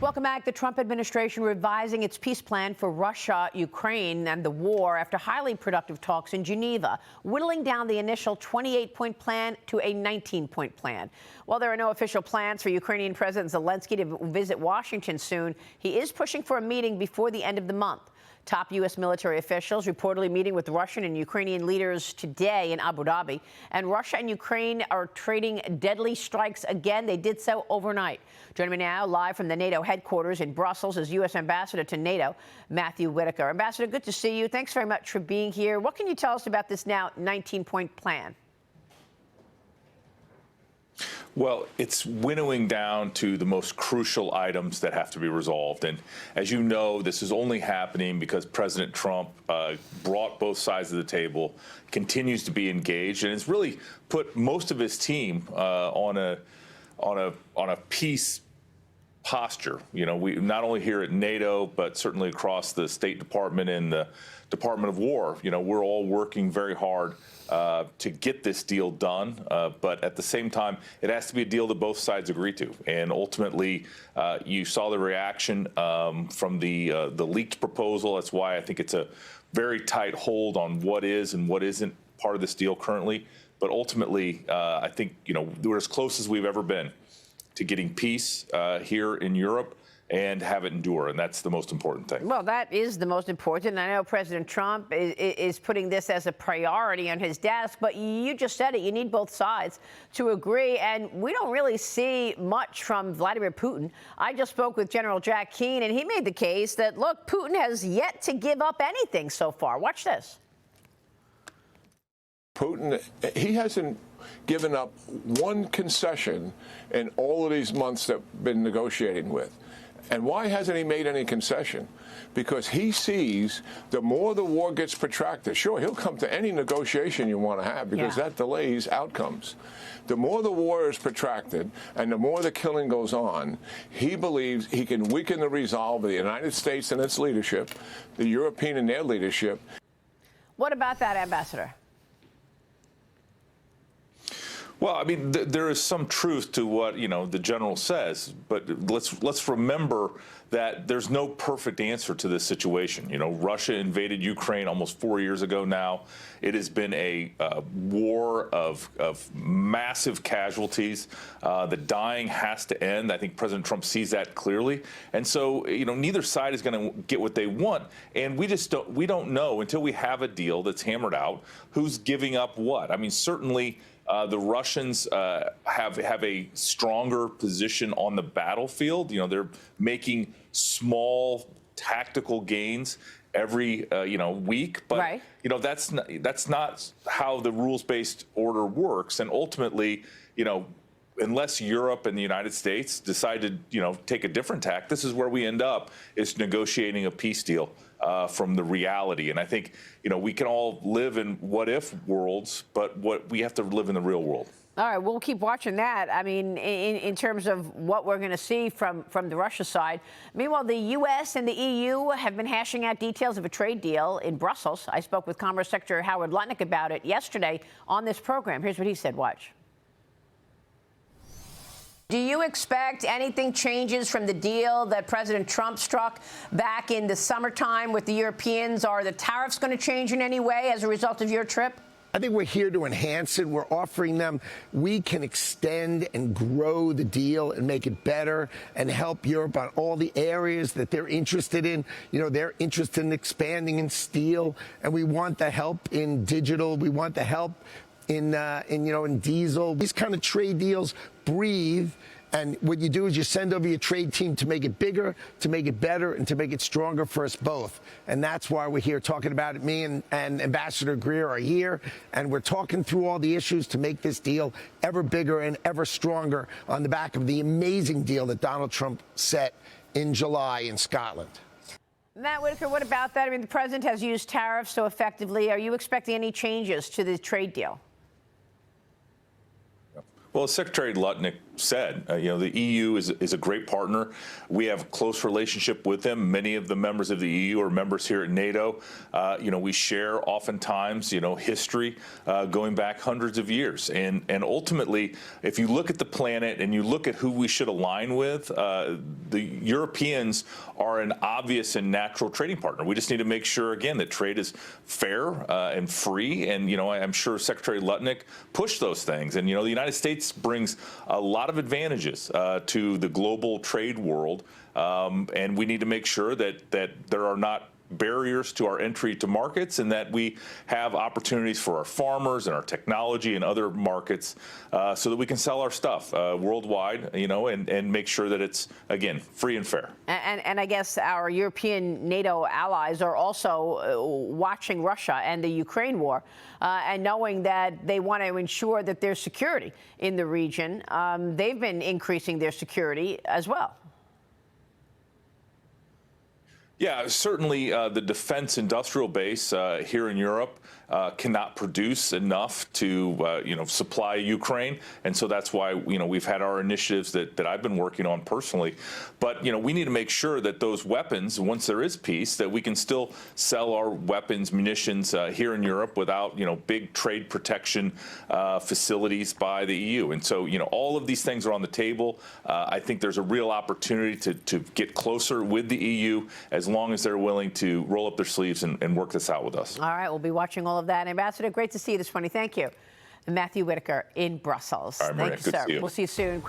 Welcome back. The Trump administration revising its peace plan for Russia, Ukraine, and the war after highly productive talks in Geneva, whittling down the initial 28-point plan to a 19-point plan. While there are no official plans for Ukrainian President Zelensky to visit Washington soon, he is pushing for a meeting before the end of the month. Top U.S. military officials reportedly meeting with Russian and Ukrainian leaders today in Abu Dhabi. And Russia and Ukraine are trading deadly strikes again. They did so overnight. Joining me now, live from the NATO headquarters in Brussels, is U.S. Ambassador to NATO, Matthew Whitaker. Ambassador, good to see you. Thanks very much for being here. What can you tell us about this now 19-point plan? Well, it's winnowing down to the most crucial items that have to be resolved. And as you know, this is only happening because President Trump brought both sides of the table, continues to be engaged, and has really put most of his team on a peace posture. You know, we not only here at NATO, but certainly across the State Department and the Department of War. You know, we're all working very hard to get this deal done, but at the same time, it has to be a deal that both sides agree to. And ultimately, you saw the reaction from the leaked proposal. That's why I think it's a very tight hold on what is and what isn't part of this deal currently. But ultimately, I think, you know, we're as close as we've ever been to getting peace here in Europe and have it endure, and that's the most important thing. Well, that is the most important. I know President Trump is putting this as a priority on his desk, but you just said it. You need both sides to agree, and we don't really see much from Vladimir Putin. I just spoke with General Jack Keane, and he made the case that, look, Putin has yet to give up anything so far. Watch this. Putin, he hasn't given up one concession in all of these months that we've been negotiating with. And why hasn't he made any concession? Because he sees the more the war gets protracted, sure, he'll come to any negotiation you want to have because that delays outcomes. The more the war is protracted and the more the killing goes on, he believes he can weaken the resolve of the United States and its leadership, the European and their leadership. What about that, Ambassador? Well, I mean, there is some truth to what, you know, the general says, but let's remember that there's no perfect answer to this situation. You know, Russia invaded Ukraine almost 4 years ago now. It has been a war of massive casualties. The dying has to end. I think President Trump sees that clearly. And so, you know, neither side is going to get what they want. And we don't know until we have a deal that's hammered out who's giving up what. I mean, certainly the Russians have a stronger position on the battlefield. You know, they're making small tactical gains every week, but you know, that's not how the rules-based order works. And ultimately, you know, unless Europe and the United States decide to, you know, take a different tack, this is where we end up, is negotiating a peace deal from the reality. And I think, you know, we can all live in what-if worlds, but we have to live in the real world. All right, we'll keep watching that. I mean, in terms of what we're going to see from the Russia side. Meanwhile, the U.S. and the EU have been hashing out details of a trade deal in Brussels. I spoke with Commerce Secretary Howard Lutnick about it yesterday on this program. Here's what he said. Watch. Do you expect anything changes from the deal that President Trump struck back in the summertime with the Europeans? Are the tariffs going to change in any way as a result of your trip? I think we're here to enhance it. We're offering them, we can extend and grow the deal and make it better and help Europe on all the areas that they're interested in. You know, they're interested in expanding in steel, and we want the help in digital. We want the help in diesel. These kind of trade deals breathe. And what you do is you send over your trade team to make it bigger, to make it better, and to make it stronger for us both. And that's why we're here talking about it. Me and Ambassador Greer are here, and we're talking through all the issues to make this deal ever bigger and ever stronger on the back of the amazing deal that Donald Trump set in July in Scotland. Matt Whitaker, what about that? I mean, the president has used tariffs so effectively. Are you expecting any changes to the trade deal? Well, as Secretary Lutnick said, the EU is a great partner. We have a close relationship with them. Many of the members of the EU are members here at NATO. We share oftentimes, history going back hundreds of years. And ultimately, if you look at the planet and you look at who we should align with, the Europeans are an obvious and natural trading partner. We just need to make sure, again, that trade is fair and free. And, I'm sure Secretary Lutnick pushed those things. And, the United States brings a lot of advantages to the global trade world. And we need to make sure that there are not barriers to our entry to markets, and that we have opportunities for our farmers and our technology and other markets so that we can sell our stuff worldwide, and make sure that it's, again, free and fair. And I guess our European NATO allies are also watching Russia and the Ukraine war and knowing that they want to ensure that there's security in the region. They've been increasing their security as well. Yeah, certainly the defense industrial base here in Europe cannot produce enough to, supply Ukraine. And so that's why, we've had our initiatives that I've been working on personally. But, we need to make sure that those weapons, once there is peace, that we can still sell our weapons, munitions here in Europe without, big trade protection facilities by the EU. And so, all of these things are on the table. I think there's a real opportunity to get closer with the EU as long as they're willing to roll up their sleeves and work this out with us. All right, we'll be watching all of that. Ambassador, great to see you this morning. Thank you. Matthew Whitaker in Brussels. All right, Maria, Thank you, good to sir. see you. We'll see you soon.